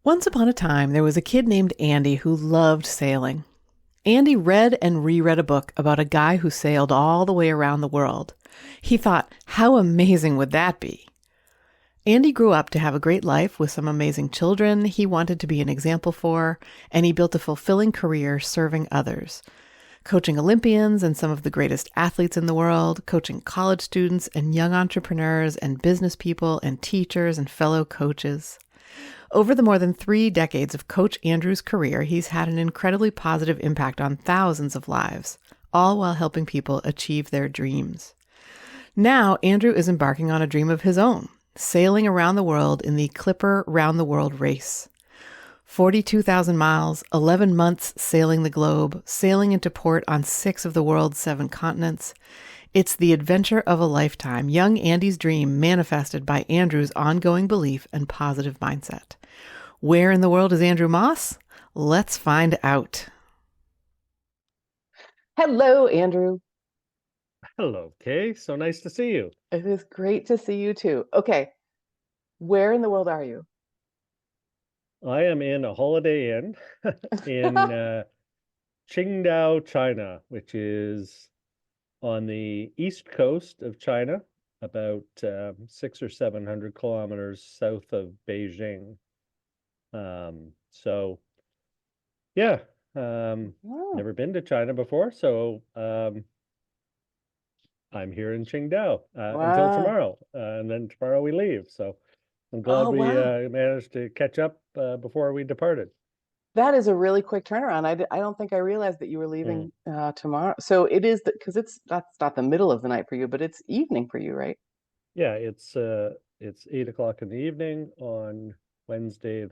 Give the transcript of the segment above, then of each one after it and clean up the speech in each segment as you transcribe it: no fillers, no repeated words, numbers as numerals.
Once upon a time, there was a kid named Andy who loved sailing. Andy read and reread a book about a guy who sailed all the way around the world. He thought, how amazing would that be? Andy grew up to have a great life with some amazing children he wanted to be an example for, and he built a fulfilling career serving others, coaching Olympians and some of the greatest athletes in the world, coaching college students and young entrepreneurs and business people and teachers and fellow coaches. Over the more than 3 decades of Coach Andrew's career, he's had an incredibly positive impact on thousands of lives, all while helping people achieve their dreams. Now, Andrew is embarking on a dream of his own, sailing around the world in the Clipper Round the World race. 42,000 miles, 11 months sailing the globe, sailing into port on 6 of the world's 7 continents. It's the adventure of a lifetime, young Andy's dream manifested by Andrew's ongoing belief and positive mindset. Where in the world is Andrew Moss? Let's find out. Hello, Andrew. Hello, Kay. So nice to see you. It is great to see you too. Okay, where in the world are you? I am in a Holiday Inn in Qingdao, China, which is on the east coast of China, about 600 or 700 kilometers south of Beijing. So, yeah, never been to China before, so I'm here in Qingdao until tomorrow, and then tomorrow we leave. So I'm glad we managed to catch up before we departed. That is a really quick turnaround. I don't think I realized that you were leaving tomorrow. So it is because that's not the middle of the night for you, but it's evening for you, right? Yeah, it's 8 o'clock in the evening on Wednesday,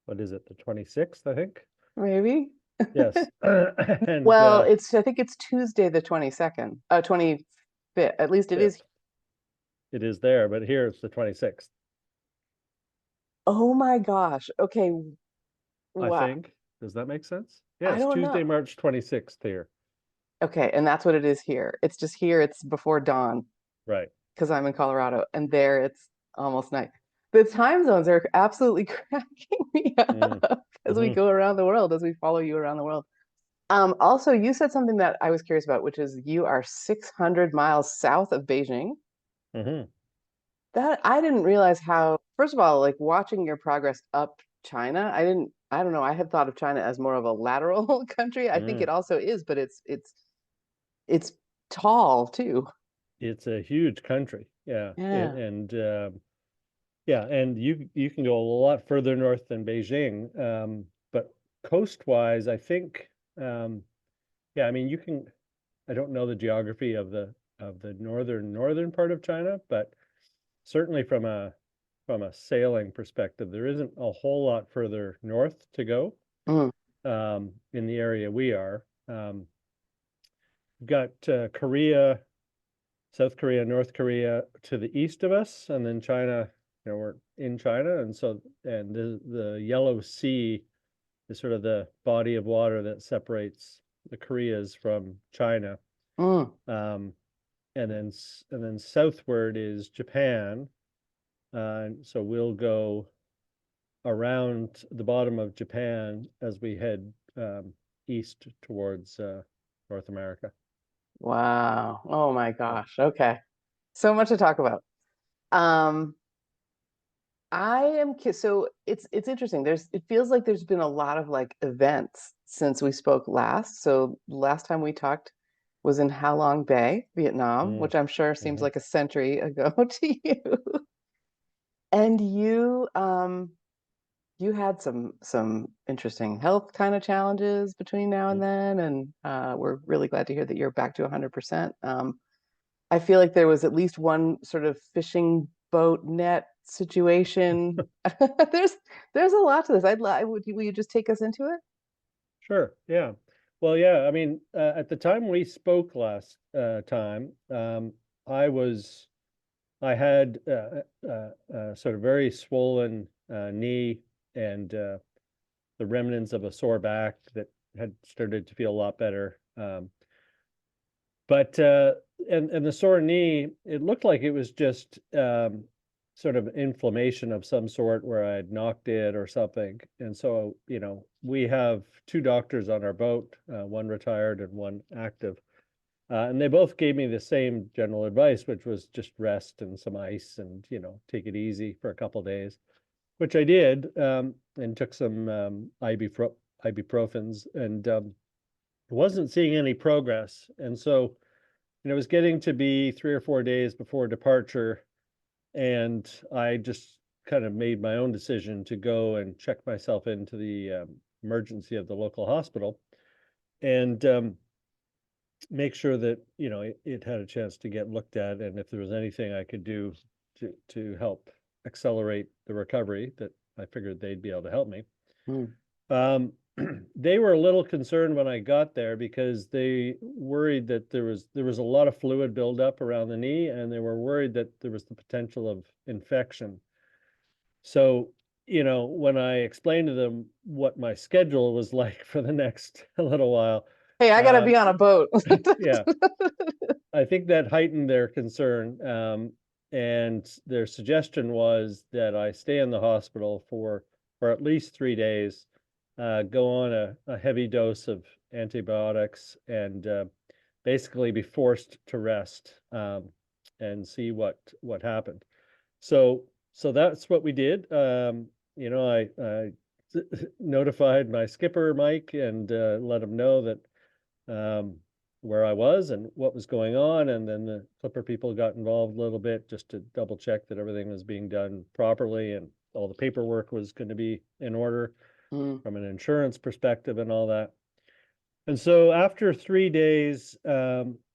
what is it, the 26th, I think? Maybe. Yes. And Well, I think it's Tuesday the 22nd, 25th. At least it is. It is there, but here it's the 26th. Oh my gosh. Okay. I Wow. think. Does that make sense? Yeah, I it's don't Tuesday, know. March 26th here. Okay, and that's what it is here. It's just here, it's before dawn Right. because I'm in Colorado, and there it's almost night. The time zones are absolutely cracking me Mm. up as we Hmm. go around the world, as we follow you around the world. Also, you said something that I was curious about, which is you are 600 miles south of Beijing. Hmm. That I didn't realize how, first of all, like watching your progress up China, I don't know, I had thought of China as more of a lateral country. I think Mm. it also is, but it's tall too. It's a huge country. Yeah. Yeah. Yeah, and you can go a lot further north than Beijing. But coastwise, I think yeah, I mean you can I don't know the geography of the northern part of China, but certainly from a sailing perspective, there isn't a whole lot further north to go Mm. in the area we are. We've got Korea, South Korea, North Korea to the east of us, and then China. We're in China, and the Yellow Sea is sort of the body of water that separates the Koreas from China. Mm. Um, and then southward is Japan. So we'll go around the bottom of Japan as we head east towards North America. Wow. Oh my gosh. Okay. So much to talk about. Um, so it's interesting. It feels like there's been a lot of like events since we spoke last. So last time we talked was in Ha Long Bay, Vietnam, Mm. which I'm sure seems Hmm. like a century ago to you. And you had some interesting health kind of challenges between now and then, and we're really glad to hear that you're back to 100%. I feel like there was at least one sort of fishing boat net situation. There's there's a lot to this. Will you just take us into it? Sure. Yeah. Well, yeah. I mean, at the time we spoke last time, I was I had sort of very swollen knee and the remnants of a sore back that had started to feel a lot better. But and the sore knee, it looked like it was just sort of inflammation of some sort where I had knocked it or something. And so, we have two doctors on our boat, one retired and one active. And they both gave me the same general advice, which was just rest and some ice and, take it easy for a couple of days, which I did, and took some ibuprofens, and wasn't seeing any progress. And so, it was getting to be 3 or 4 days before departure, and I just kind of made my own decision to go and check myself into the emergency of the local hospital, and make sure that it had a chance to get looked at, and if there was anything I could do to help accelerate the recovery, that I figured they'd be able to help me. Um, they were a little concerned when I got there because they worried that there was a lot of fluid buildup around the knee, and they were worried that there was the potential of infection. So, when I explained to them what my schedule was like for the next little while, Hey, I gotta be on a boat. yeah, I think that heightened their concern. And their suggestion was that I stay in the hospital for at least 3 days, go on a heavy dose of antibiotics, and basically be forced to rest, and see what happened. So that's what we did. I notified my skipper, Mike, and let him know that where I was and what was going on. And then the Clipper people got involved a little bit just to double check that everything was being done properly and all the paperwork was going to be in order from an insurance perspective and all that. And so after 3 days,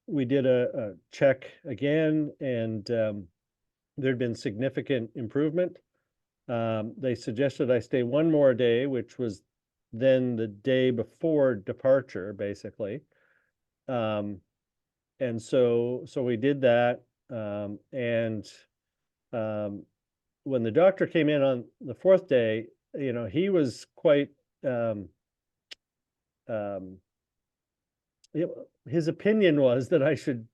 we did a check again, and there'd been significant improvement. They suggested I stay one more day, which was then the day before departure, basically. And so we did that. And when the doctor came in on the fourth day, he was quite, his opinion was that I should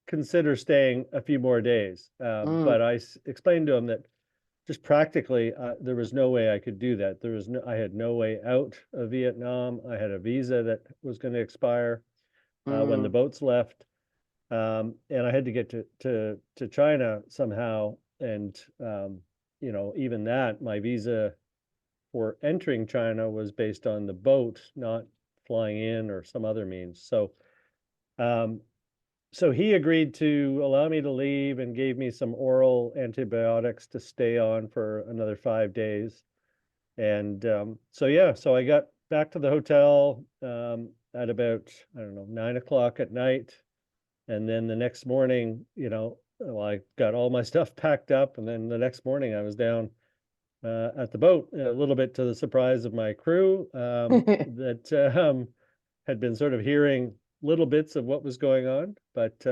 consider staying a few more days. But I explained to him that just practically, there was no way I could do that. I had no way out of Vietnam. I had a visa that was going to expire when the boats left. And I had to get to China somehow. And, even that, my visa for entering China was based on the boat, not flying in or some other means. So he agreed to allow me to leave and gave me some oral antibiotics to stay on for another 5 days. And so I got back to the hotel at about, I don't know, 9 o'clock at night. And then the next morning, I got all my stuff packed up. And then the next morning I was down at the boat, a little bit to the surprise of my crew, that had been sort of hearing little bits of what was going on. But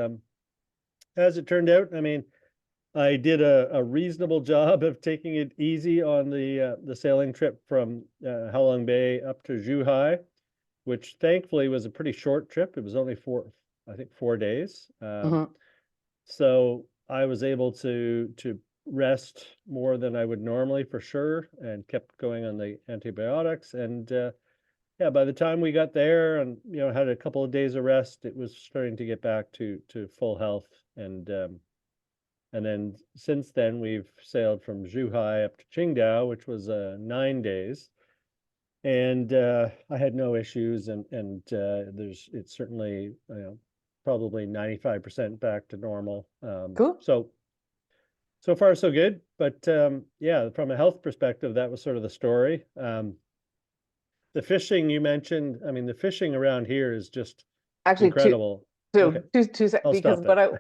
as it turned out, I mean, I did a reasonable job of taking it easy on the sailing trip from Halong Bay up to Zhuhai, which thankfully was a pretty short trip. It was only 4 days. So I was able to rest more than I would normally, for sure, and kept going on the antibiotics. And by the time we got there and had a couple of days of rest, it was starting to get back to full health. And then since then we've sailed from Zhuhai up to Qingdao, which was 9 days, and I had no issues. And it's certainly probably 95% back to normal. Cool. So far so good. But from a health perspective, that was sort of the story. The fishing you mentioned, I mean, the fishing around here is just actually incredible. Two seconds, I'll because stop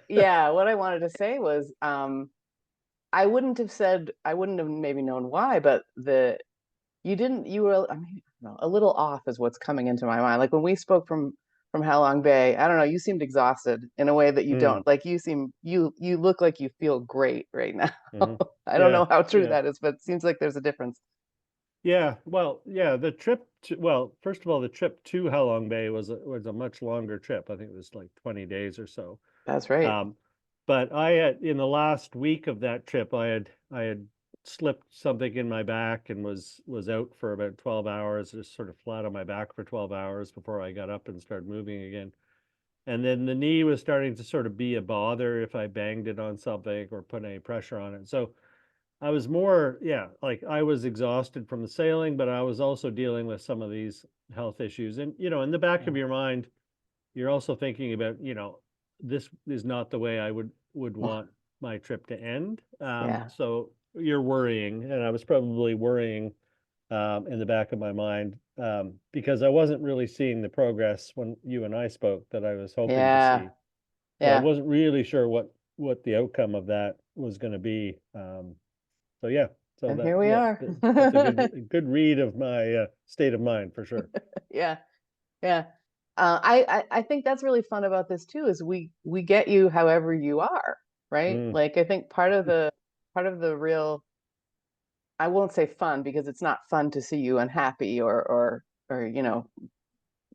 what I wanted to say was I wouldn't have maybe known why, but you were, I mean, a little off is what's coming into my mind. Like when we spoke from Halong Bay, I don't know, you seemed exhausted in a way that you don't. Like you look like you feel great right now. I don't know how true that is, but it seems like there's a difference. Yeah, well, the trip first of all, the trip to Halong Bay was a much longer trip. I think it was like 20 days or so. That's right. But I had, in the last week of that trip, I had slipped something in my back and was out for about 12 hours, just sort of flat on my back for 12 hours before I got up and started moving again. And then the knee was starting to sort of be a bother if I banged it on something or put any pressure on it. So I was more, yeah, like I was exhausted from the sailing, but I was also dealing with some of these health issues. And, in the back of your mind, you're also thinking about, this is not the way I would want my trip to end. Yeah. So you're worrying, and I was probably worrying in the back of my mind because I wasn't really seeing the progress when you and I spoke that I was hoping to Yeah. see. So I Yeah. wasn't really sure what the outcome of that was going to be. So yeah, so And that here we yeah, are. that's a good read of my state of mind for sure. Yeah. Yeah. I think that's really fun about this too, is we get you however you are, right? Mm, Like I think part of the real, I won't say fun because it's not fun to see you unhappy or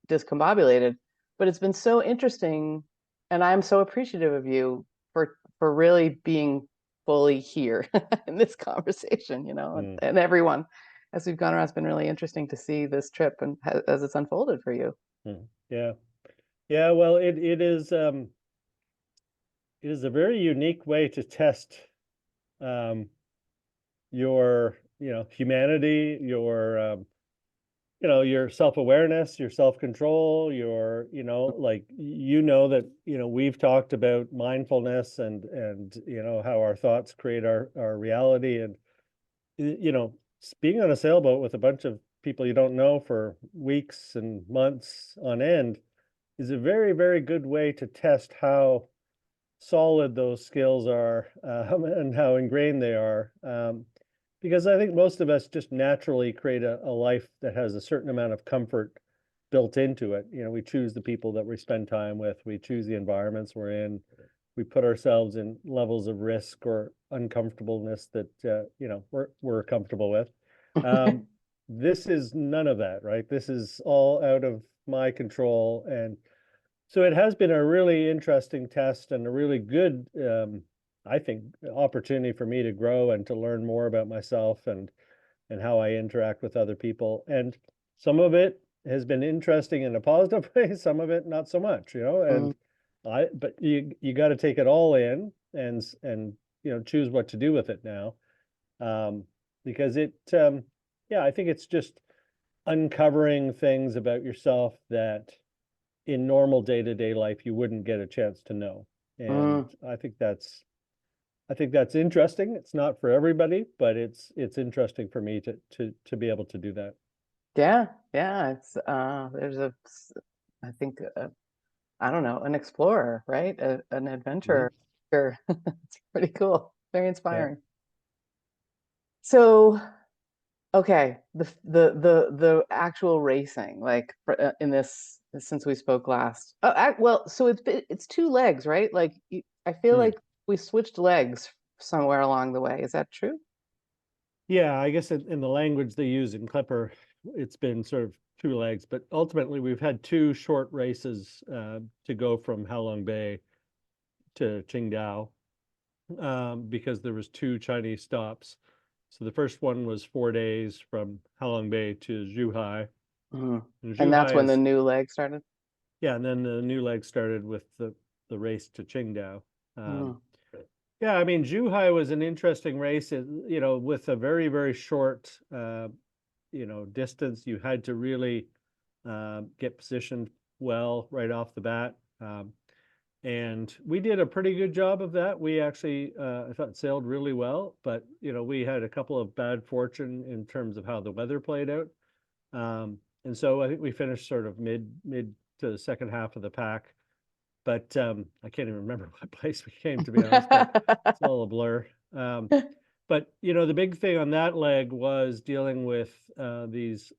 discombobulated, but it's been so interesting, and I'm so appreciative of you for really being fully here in this conversation, mm, and everyone as we've gone around. It's been really interesting to see this trip and as it's unfolded for you. mm. Yeah. Yeah, well, it is a very unique way to test um, your, humanity, your self-awareness, your self-control, your, like, that, we've talked about mindfulness and how our thoughts create our reality. And, being on a sailboat with a bunch of people you don't know for weeks and months on end is a very, very good way to test how solid those skills are and how ingrained they are. Because I think most of us just naturally create a life that has a certain amount of comfort built into it. We choose the people that we spend time with, we choose the environments we're in, we put ourselves in levels of risk or uncomfortableness that we're comfortable with. This is none of that, right? This is all out of my control, and so it has been a really interesting test and a really good, I think, opportunity for me to grow and to learn more about myself and how I interact with other people. And some of it has been interesting in a positive way, some of it not so much, Mm, and but you got to take it all in and choose what to do with it now. Because yeah, I think it's just uncovering things about yourself that in normal day-to-day life you wouldn't get a chance to know. And mm. I think that's interesting. It's not for everybody, but it's interesting for me to be able to do that. Yeah, yeah. It's there's I think I don't know, an explorer, right? An Mhm. adventurer. Sure. It's pretty cool. Very Yeah. inspiring. So, okay, the actual racing, like in this since we spoke last. Oh, well, so it's two legs, right? Like I feel Hmm. like we switched legs somewhere along the way. Is that true? Yeah, I guess in the language they use in Clipper, it's been sort of two legs, but ultimately we've had two short races to go from Halong Bay to Qingdao because there was two Chinese stops. So the first one was 4 days from Halong Bay to Zhuhai. Mhm. And And that's Zhuhai when the is, new leg started. yeah, and then the new leg started with the race to Qingdao. Um, Mm, yeah, I mean, Zhuhai was an interesting race, with a very, very short, distance. You had to really get positioned well right off the bat. And we did a pretty good job of that. We actually, I thought, sailed really well, but we had a couple of bad fortune in terms of how the weather played out. And so I think we finished sort of mid to the second half of the pack, but I can't even remember what place we came, to be honest, but it's all a blur. But the big thing on that leg was dealing with these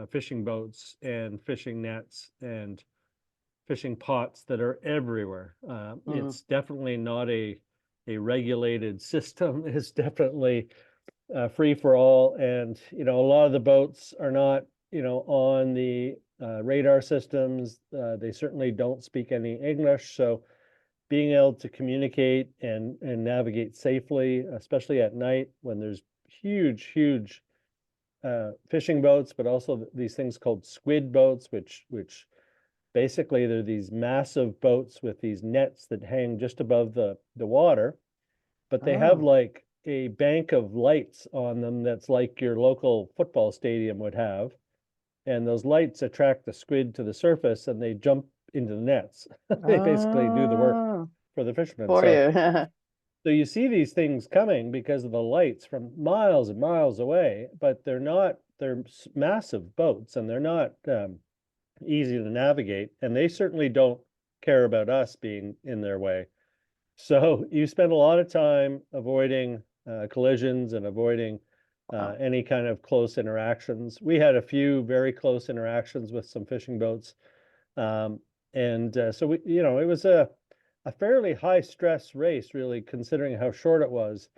fishing boats and fishing nets and fishing pots that are everywhere. mm, It's definitely not a regulated system. It's definitely free for all, and a lot of the boats are not on the radar systems. They certainly don't speak any English, so being able to communicate and navigate safely, especially at night when there's huge fishing boats, but also these things called squid boats, which basically they're these massive boats with these nets that hang just above the water, but they have Oh. like a bank of lights on them that's like your local football stadium would have. And those lights attract the squid to the surface and they jump into the nets. They basically do the work Oh, for the fishermen. for you. So you see these things coming because of the lights from miles and miles away, but they're massive boats and they're not easy to navigate. And they certainly don't care about us being in their way. So you spend a lot of time avoiding collisions and avoiding Wow. any kind of close interactions. We had a few very close interactions with some fishing boats. And so it was a fairly high stress race, really, considering how short it was,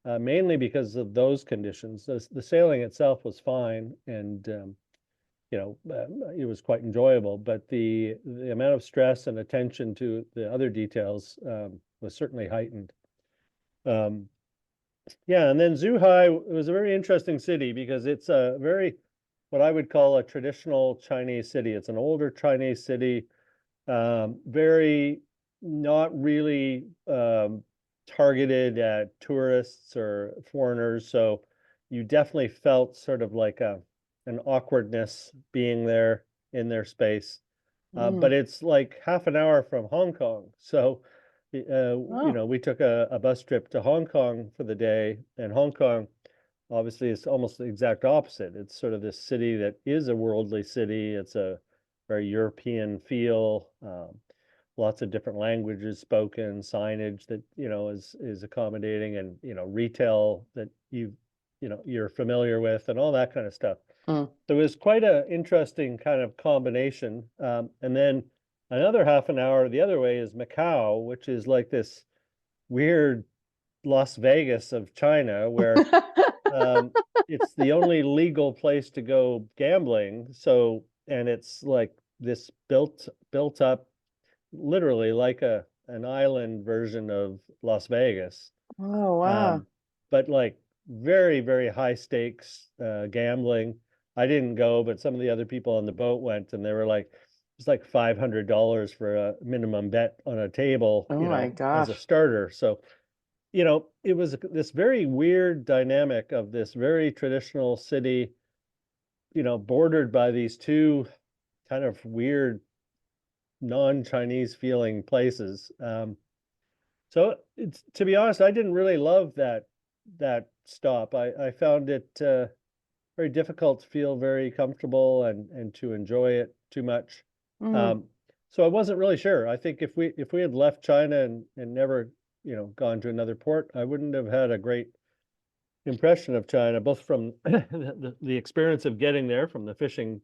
mainly because of those conditions. The sailing itself was fine, and it was quite enjoyable, but the amount of stress and attention to the other details was certainly heightened. Yeah, and then Zhuhai was a very interesting city because it's a very, what I would call a traditional Chinese city. It's an older Chinese city, very not really targeted at tourists or foreigners. So you definitely felt sort of like an awkwardness being there in their space. But it's like half an hour from Hong Kong. So, Oh. we took a bus trip to Hong Kong for the day, and Hong Kong obviously is almost the exact opposite. It's sort of this city that is a worldly city. It's a very European feel, lots of different languages spoken, signage that, is accommodating, and, retail that you're familiar with, and all that kind of stuff. Mm. So it was quite an interesting kind of combination. And then another half an hour the other way is Macau, which is like this weird Las Vegas of China, where it's the only legal place to go gambling. So, and it's like this built up literally like an island version of Las Vegas. Oh, wow. But like very, very high stakes gambling. I didn't go, but some of the other people on the boat went, and they were like, it's like $500 for a minimum bet on a table, Oh my as a gosh. starter. So, it was this very weird dynamic of this very traditional city, bordered by these two kind of weird non-Chinese feeling places. So to be honest, I didn't really love that stop. I found it very difficult to feel very comfortable and to enjoy it too much. Mm. Um, so I wasn't really sure. I think if we had left China and never, gone to another port, I wouldn't have had a great impression of China, both from the experience of getting there, from the fishing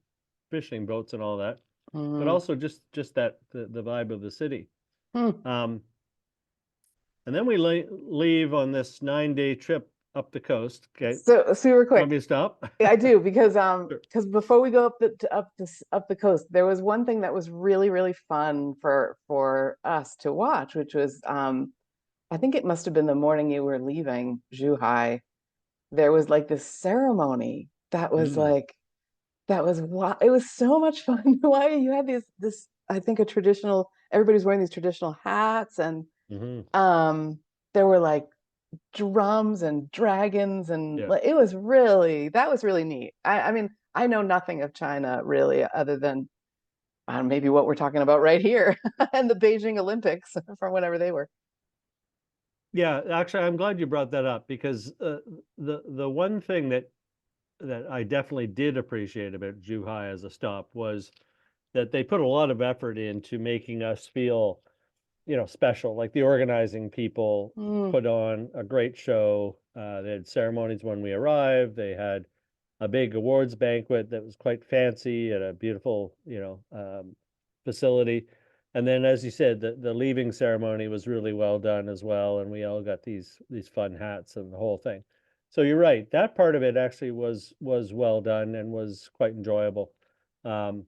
boats and all that, but Mm. also just that the vibe of the city. Mm. Um, and then we leave on this 9-day trip up the coast. Okay, So super want quick. me to stop? I do because Sure. because before we go up the coast, there was one thing that was really fun for us to watch, which was I think it must have been the morning you were leaving Zhuhai. There was like this ceremony that was Mm, like it was so much fun. Why you had this I think a traditional everybody's wearing these traditional hats and hmm um there were like drums and dragons and Yeah. like it was really that was really neat. I mean I know nothing of China really other than maybe what we're talking about right here and the Beijing Olympics from whenever they were. Yeah, actually, I'm glad you brought that up because the one thing that I definitely did appreciate about Zhuhai as a stop was that they put a lot of effort into making us feel, special. Like the organizing people Mm. put on a great show. They had ceremonies when we arrived. They had a big awards banquet that was quite fancy at a beautiful, facility. And then, as you said, the leaving ceremony was really well done as well, and we all got these fun hats and the whole thing. So you're right, that part of it actually was well done and was quite enjoyable. Um,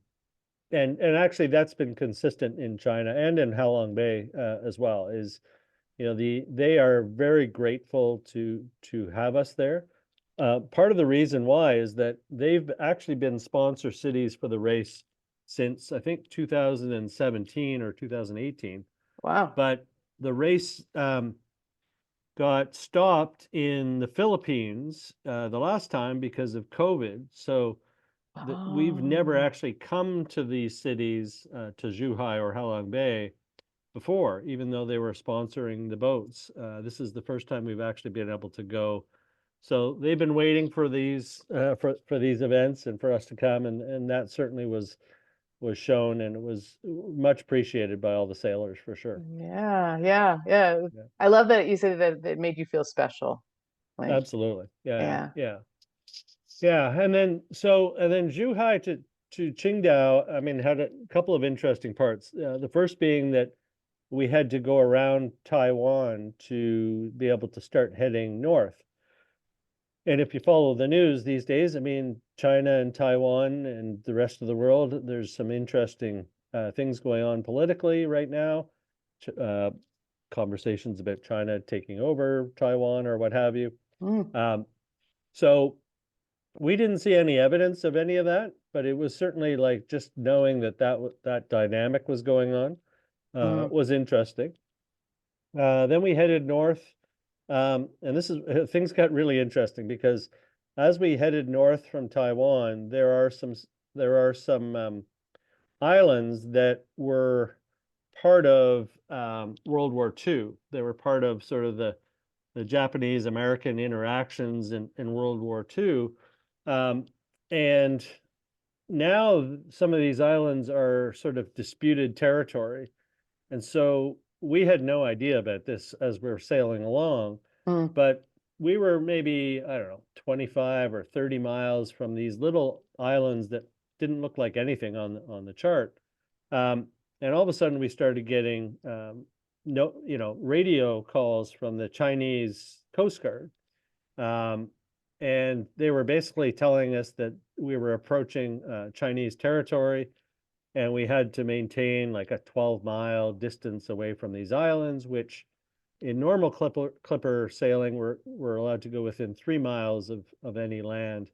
and actually that's been consistent in China and in Halong Bay as well, is, they are very grateful to have us there. Part of the reason why is that they've actually been sponsor cities for the race since I think 2017 or 2018. Wow. But the race got stopped in the Philippines the last time because of COVID. So we've never actually come to these cities, to Zhuhai or Halong Bay before, even though they were sponsoring the boats. This is the first time we've actually been able to go. So they've been waiting for these for these events and for us to come, and that certainly was shown, and it was much appreciated by all the sailors for sure. Yeah, yeah, yeah. Yeah. I love that you said that it made you feel special. Like, Absolutely. yeah. Yeah. And then Zhuhai to Qingdao, I mean, had a couple of interesting parts. The first being that we had to go around Taiwan to be able to start heading north. And if you follow the news these days, I mean, China and Taiwan and the rest of the world, there's some interesting things going on politically right now. Conversations about China taking over Taiwan or what have you. So we didn't see any evidence of any of that, but it was certainly like just knowing that dynamic was going on was interesting. Then we headed north. And this is things got really interesting because as we headed north from Taiwan, there are some islands that were part of World War II. They were part of sort of the Japanese-American interactions in World War II. And now some of these islands are sort of disputed territory. And so we had no idea about this as we were sailing along, but we were maybe, I don't know, 25 or 30 miles from these little islands that didn't look like anything on the chart. And all of a sudden we started getting radio calls from the Chinese Coast Guard. And they were basically telling us that we were approaching Chinese territory, and we had to maintain like a 12-mile distance away from these islands, which in normal clipper sailing, we're allowed to go within 3 miles of any land.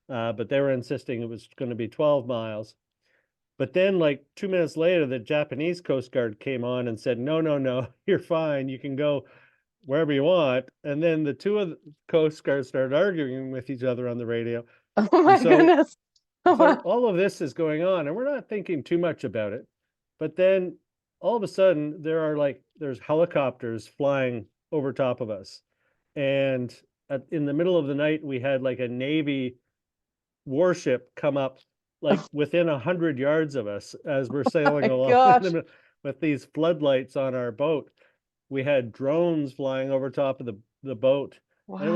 But they were insisting it was going to be 12 miles. But then like 2 minutes later, the Japanese Coast Guard came on and said, no, you're fine. You can go wherever you want. And then the two of the Coast Guards started arguing with each other on the radio. Oh my goodness. So all of this is going on, and we're not thinking too much about it. But then all of a sudden, there's helicopters flying over top of us. And in the middle of the night, we had like a Navy warship come up like within 100 yards of us as we're sailing along with these floodlights on our boat. We had drones flying over top of the boat. Wow. And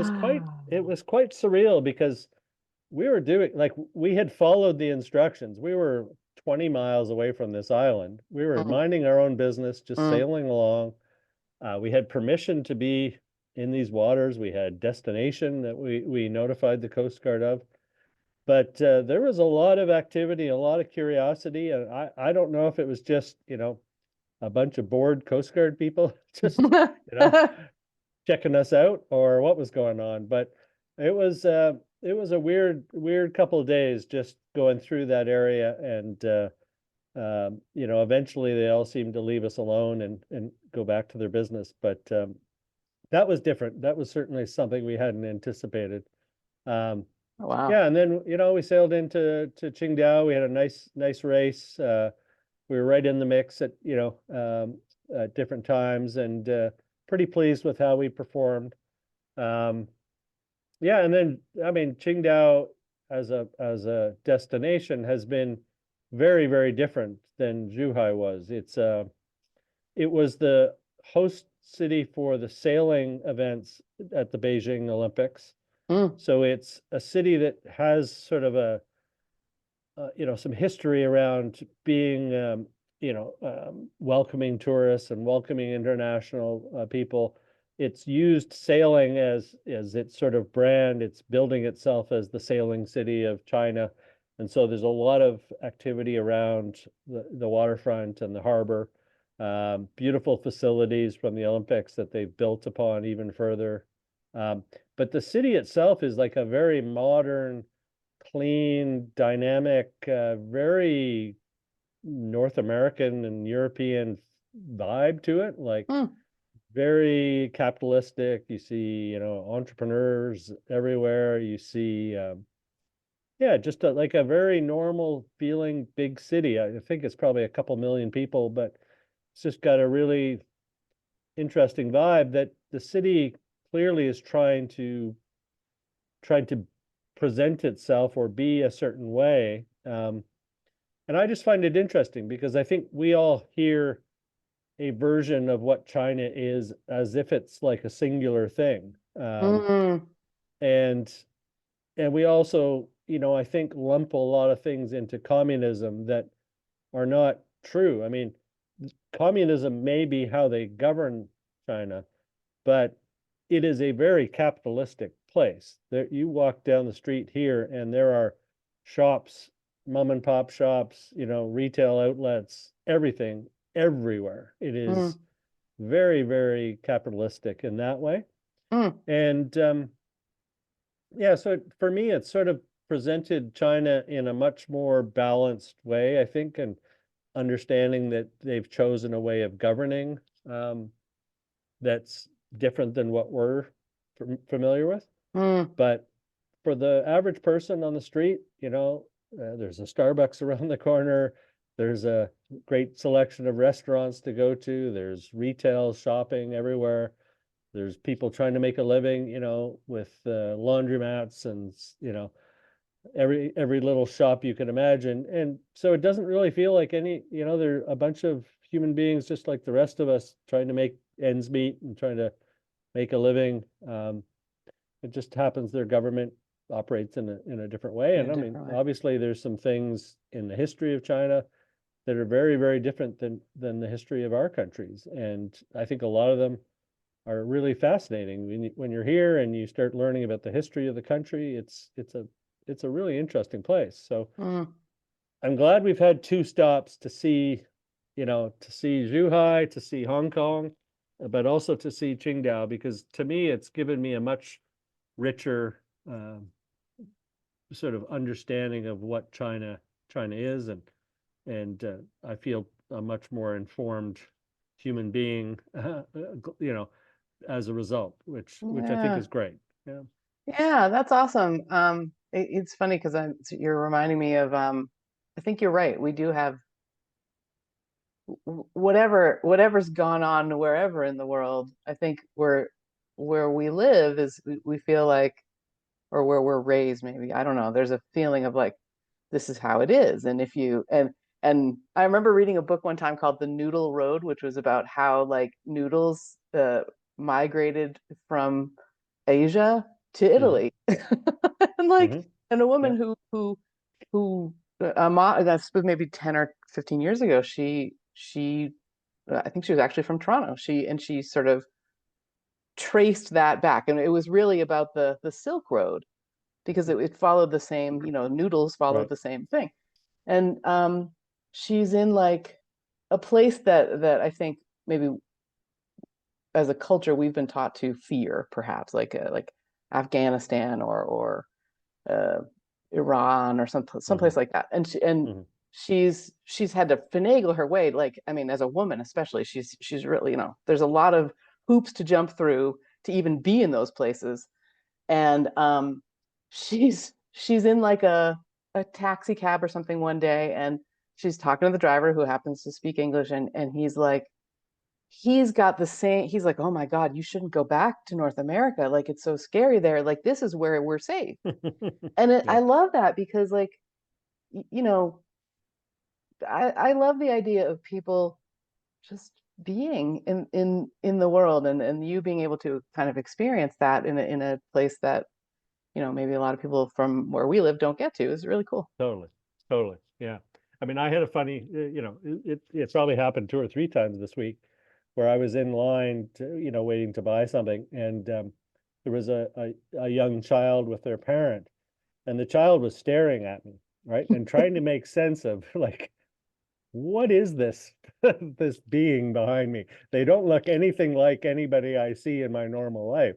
it was quite surreal because we had followed the instructions. We were 20 miles away from this island. We were minding our own business, just sailing along. We had permission to be in these waters. We had destination that we notified the Coast Guard of. But there was a lot of activity, a lot of curiosity. And I don't know if it was just, a bunch of bored Coast Guard people just, checking us out or what was going on. But it was a weird couple of days just going through that area. And, eventually they all seemed to leave us alone and go back to their business. But that was different. That was certainly something we hadn't anticipated. Wow. Yeah, and then we sailed into Qingdao. We had a nice race. We were right in the mix at at different times, and pretty pleased with how we performed. Yeah, and then I mean Qingdao as a destination has been very, very different than Zhuhai was. It was the host city for the sailing events at the Beijing Olympics. So it's a city that has sort of some history around being, welcoming tourists and welcoming international people. It's used sailing as its sort of brand. It's building itself as the sailing city of China. And so there's a lot of activity around the waterfront and the harbor. Beautiful facilities from the Olympics that they've built upon even further. But the city itself is like a very modern, clean, dynamic, very North American and European vibe to it. Like very capitalistic. You see, entrepreneurs everywhere. You see, yeah, just like a very normal feeling big city. I think it's probably a couple million people, but it's just got a really interesting vibe that the city clearly is trying to present itself or be a certain way. And I just find it interesting because I think we all hear a version of what China is as if it's like a singular thing. And we also, I think lump a lot of things into communism that are not true. I mean, communism may be how they govern China, but it is a very capitalistic place. There, you walk down the street here and there are shops, mom and pop shops, retail outlets, everything, everywhere. It is very, very capitalistic in that way. And yeah, so for me, it's sort of presented China in a much more balanced way, I think, and understanding that they've chosen a way of governing that's different than what we're familiar with. But for the average person on the street, there's a Starbucks around the corner. There's a great selection of restaurants to go to. There's retail shopping everywhere. There's people trying to make a living, with laundromats and, every little shop you can imagine. And so it doesn't really feel like they're a bunch of human beings just like the rest of us trying to make ends meet and trying to make a living. It just happens their government operates in a different way. And I mean, obviously there's some things in the history of China that are very, very different than the history of our countries. And I think a lot of them are really fascinating. When you're here and you start learning about the history of the country, it's a really interesting place. So I'm glad we've had 2 stops to see, to see Zhuhai, to see Hong Kong, but also to see Qingdao, because to me, it's given me a much richer sort of understanding of what China is, and I feel a much more informed human being, as a result, which I think is great. Yeah. Yeah, that's awesome. It's funny because you're reminding me of I think you're right. We do have whatever's gone on wherever in the world. I think where we live is we feel like, or where we're raised, maybe, I don't know. There's a feeling of like, this is how it is. And if you and I remember reading a book one time called The Noodle Road, which was about how like noodles migrated from Asia to Italy. And like, and a woman who that's maybe 10 or 15 years ago, she I think she was actually from Toronto. She sort of traced that back, and it was really about the Silk Road, because it followed the same, noodles followed the same thing. And she's in like a place that I think maybe as a culture we've been taught to fear, perhaps like Afghanistan or Iran or someplace like that. And she's had to finagle her way, like, I mean, as a woman especially, she's really, there's a lot of hoops to jump through to even be in those places. And she's in like a taxi cab or something one day, and she's talking to the driver who happens to speak English, and he's like, he's like, oh my God, you shouldn't go back to North America. Like, it's so scary there. Like, this is where we're safe. And I love that because, like, I love the idea of people just being in the world, and you being able to kind of experience that in a place that, maybe a lot of people from where we live don't get to, is really cool. Totally. Yeah. I mean, I had a funny, it probably happened 2 or 3 times this week where I was in line to, waiting to buy something. And there was a young child with their parent, and the child was staring at me. right? And trying to make sense of like, what is this this being behind me? They don't look anything like anybody I see in my normal life,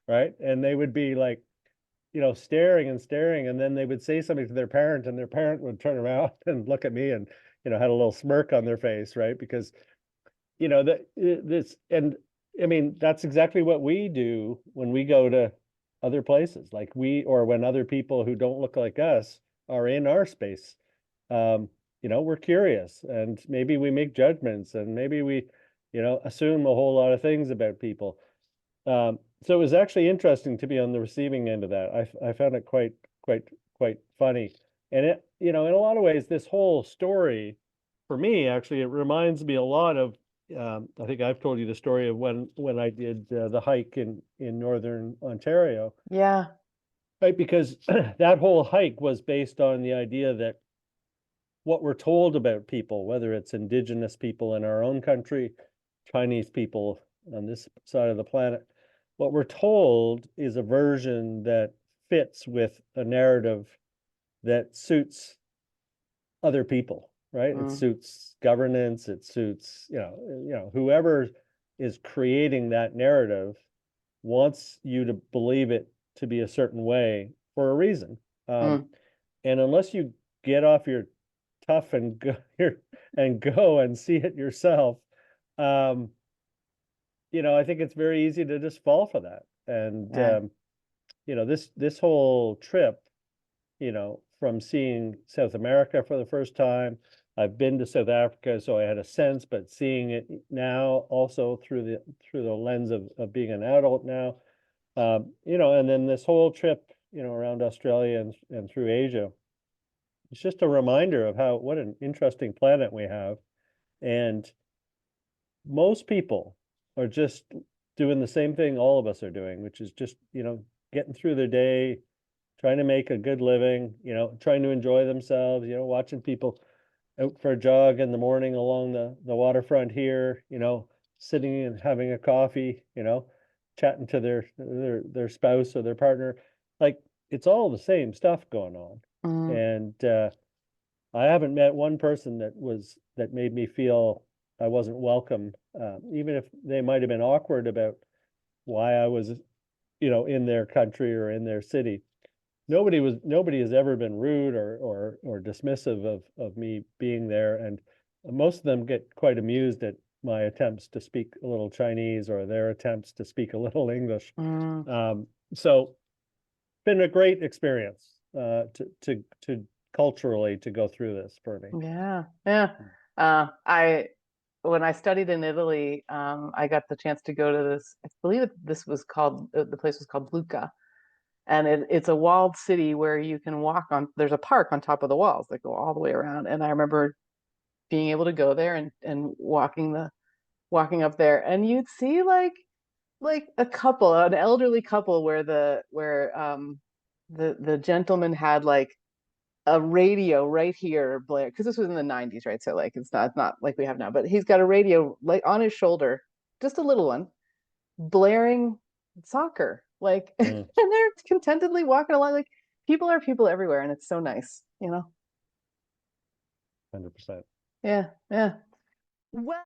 right? And they would be like, staring and staring, and then they would say something to their parent, and their parent would turn around and look at me and, had a little smirk on their face, right? Because, this, and I mean, that's exactly what we do when we go to other places, like or when other people who don't look like us are in our space. We're curious, and maybe we make judgments, and maybe we, assume a whole lot of things about people. So it was actually interesting to be on the receiving end of that. I found it quite funny. And it, in a lot of ways, this whole story, for me, actually, it reminds me a lot of, I think I've told you the story of when I did the hike in Northern Ontario, Yeah. right? Because that whole hike was based on the idea that what we're told about people, whether it's Indigenous people in our own country, Chinese people on this side of the planet, what we're told is a version that fits with a narrative that suits other people, right? It suits governance, it suits, whoever is creating that narrative wants you to believe it to be a certain way for a reason. And unless you get off your tough and go and see it yourself, I think it's very easy to just fall for that. And this whole trip, from seeing South America for the first time, I've been to South Africa, so I had a sense, but seeing it now also through the lens of being an adult now, and then this whole trip, around Australia and through Asia, it's just a reminder of what an interesting planet we have. And most people are just doing the same thing all of us are doing, which is just, getting through their day, trying to make a good living, trying to enjoy themselves, watching people out for a jog in the morning along the waterfront here, sitting and having a coffee, chatting to their spouse or their partner. Like, it's all the same stuff going on. And I haven't met one person that made me feel I wasn't welcome, even if they might have been awkward about why I was, in their country or in their city. Nobody has ever been rude or dismissive of me being there, and most of them get quite amused at my attempts to speak a little Chinese or their attempts to speak a little English. So been a great experience to culturally to go through this for me. Yeah. When I studied in Italy, I got the chance to go to this. I believe this was called the place was called Lucca, and it's a walled city where you can walk on. There's a park on top of the walls that go all the way around, and I remember being able to go there and walking up there, and you'd see like an elderly couple where the gentleman had like a radio right here, Blair, because this was in the 90s, right? So like it's not like we have now, but he's got a radio like on his shoulder, just a little one, blaring soccer. Like and they're contentedly walking along. Like people are people everywhere, and it's so nice, 100%. Yeah. Well,